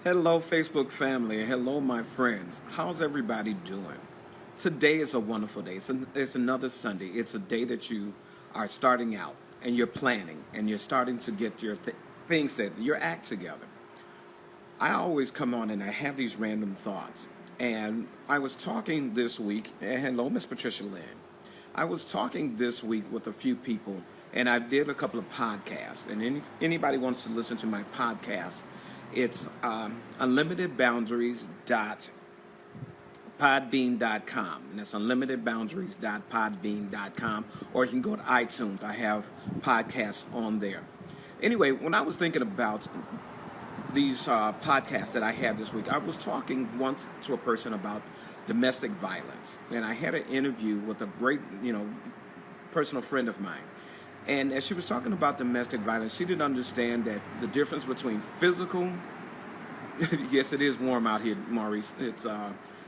Hello, Facebook family. Hello, my friends. How's everybody doing? Today is a wonderful day. It's another Sunday. It's a day that you are starting out and you're planning and you're starting to get your things, that your act together. I always come on and I have these random thoughts. And I was talking this week, and hello, Miss Patricia Lynn. I was talking this week with a few people, and I did a couple of podcasts. And anybody wants to listen to my podcast, it's unlimitedboundaries.podbean.com, and that's unlimitedboundaries.podbean.com, or you can go to iTunes. I have podcasts on there. Anyway, when I was thinking about these podcasts that I had this week, I was talking once to a person about domestic violence, and I had an interview with a great, personal friend of mine. And as she was talking about domestic violence, she didn't understand that the difference between physical, yes, it is warm out here, Maurice. It's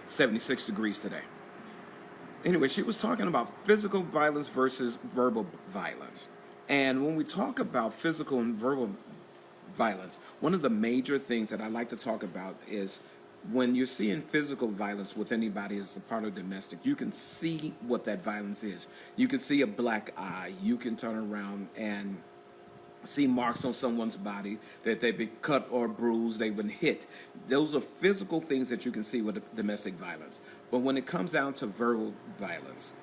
76 degrees today. Anyway, she was talking about physical violence versus verbal violence. And when we talk about physical and verbal violence, one of the major things that I like to talk about is when you're seeing physical violence with anybody as a part of domestic, you can see what that violence is. You can see a black eye. You can turn around and see marks on someone's body that they've been cut or bruised, they've been hit. Those are physical things that you can see with domestic violence. But when it comes down to verbal violence,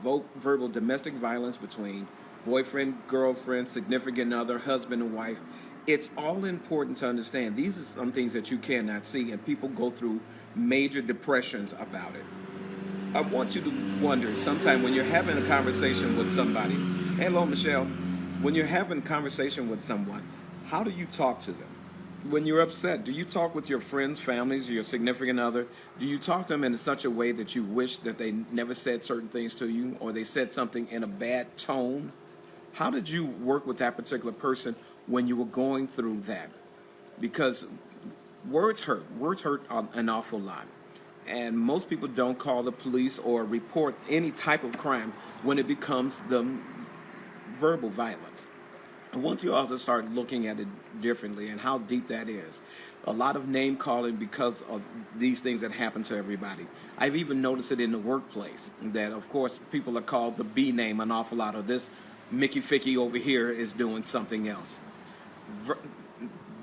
verbal domestic violence between boyfriend, girlfriend, significant other, husband and wife, it's all important to understand. These are some things that you cannot see, and people go through major depressions about it. I want you to wonder sometime when you're having a conversation with somebody, hello, Michelle, when you're having a conversation with someone, how do you talk to them? When you're upset, do you talk with your friends, families, your significant other? Do you talk to them in such a way that you wish that they never said certain things to you, or they said something in a bad tone? How did you work with that particular person when you were going through that? Because words hurt. Words hurt an awful lot. And most people don't call the police or report any type of crime when it becomes the verbal violence. I want you all to start looking at it differently and how deep that is. A lot of name calling because of these things that happen to everybody. I've even noticed it in the workplace that, of course, people are called the B name an awful lot, or this Mickey Ficky over here is doing something else.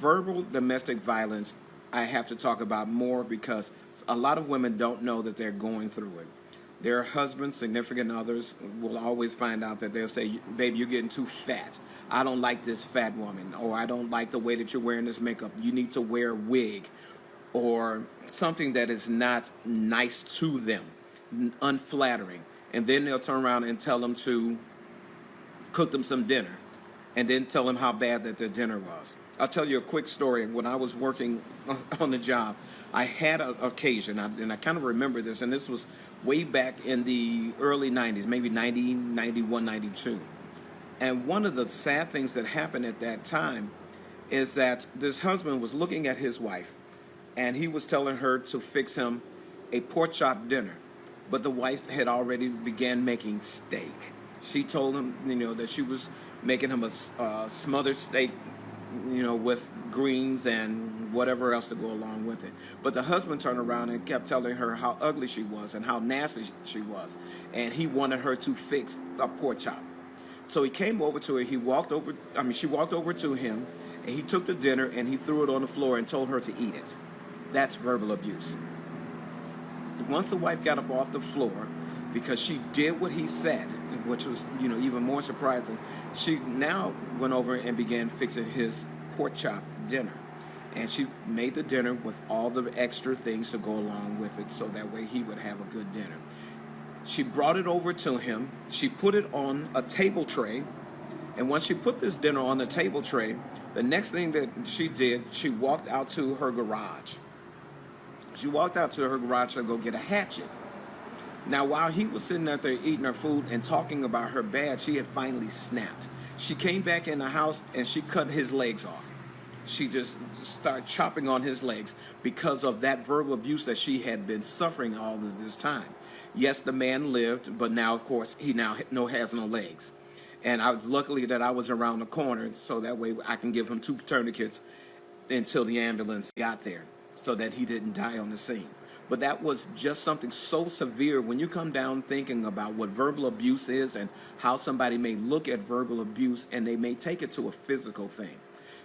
Verbal domestic violence, I have to talk about more because a lot of women don't know that they're going through it. Their husbands, significant others, will always find out that they'll say, babe, you're getting too fat. I don't like this fat woman, or I don't like the way that you're wearing this makeup. You need to wear a wig, or something that is not nice to them, unflattering. And then they'll turn around and tell them to cook them some dinner, and then tell them how bad that their dinner was. I'll tell you a quick story. When I was working on the job, I had an occasion, and I kind of remember this, and this was way back in the early 90s, maybe 90, 91, 92. And one of the sad things that happened at that time is that this husband was looking at his wife, and he was telling her to fix him a pork chop dinner. But the wife had already began making steak. She told him, that she was making him a smothered steak, with greens and whatever else to go along with it. But the husband turned around and kept telling her how ugly she was and how nasty she was. And he wanted her to fix a pork chop. So he came over to her. She walked over to him, and he took the dinner and he threw it on the floor and told her to eat it. That's verbal abuse. Once the wife got up off the floor, because she did what he said, which was, even more surprising, she now went over and began fixing his pork chop dinner. And she made the dinner with all the extra things to go along with it, so that way he would have a good dinner. She brought it over to him. She put it on a table tray. And once she put this dinner on the table tray, the next thing that she did, she walked out to her garage. She walked out to her garage to go get a hatchet. Now, while he was sitting out there eating her food and talking about her bad, she had finally snapped. She came back in the house and she cut his legs off. She just started chopping on his legs because of that verbal abuse that she had been suffering all of this time. Yes, the man lived, but now, of course, he now has no legs. And I was luckily that I was around the corner, so that way I can give him 2 tourniquets until the ambulance got there so that he didn't die on the scene. But that was just something so severe. When you come down thinking about what verbal abuse is and how somebody may look at verbal abuse and they may take it to a physical thing,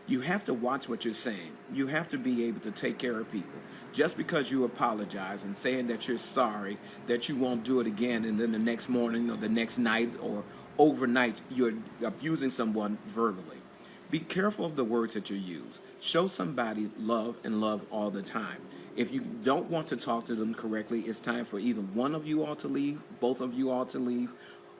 you have to watch what you're saying. You have to be able to take care of people. Just because you apologize and saying that you're sorry, that you won't do it again, and then the next morning or the next night or overnight you're abusing someone verbally. Be careful of the words that you use. Show somebody love and love all the time. If you don't want to talk to them correctly, it's time for either one of you all to leave, both of you all to leave,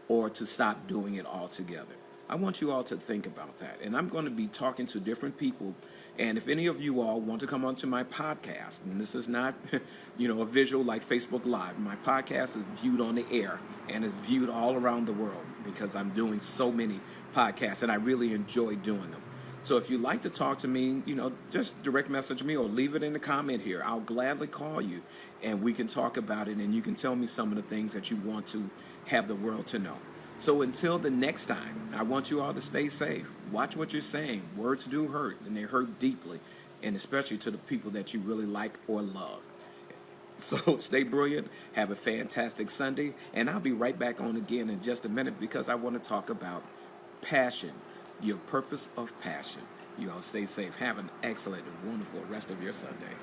or to stop doing it altogether. I want you all to think about that. And I'm going to be talking to different people. And if any of you all want to come onto my podcast, and this is not, a visual like Facebook Live. My podcast is viewed on the air and is viewed all around the world because I'm doing so many podcasts and I really enjoy doing them. So if you'd like to talk to me, just direct message me or leave it in the comment here. I'll gladly call you and we can talk about it and you can tell me some of the things that you want to have the world to know. So until the next time, I want you all to stay safe. Watch what you're saying. Words do hurt and they hurt deeply, and especially to the people that you really like or love. So stay brilliant. Have a fantastic Sunday. And I'll be right back on again in just a minute because I want to talk about passion. Your purpose of passion. You all stay safe. Have an excellent and wonderful rest of your Sunday.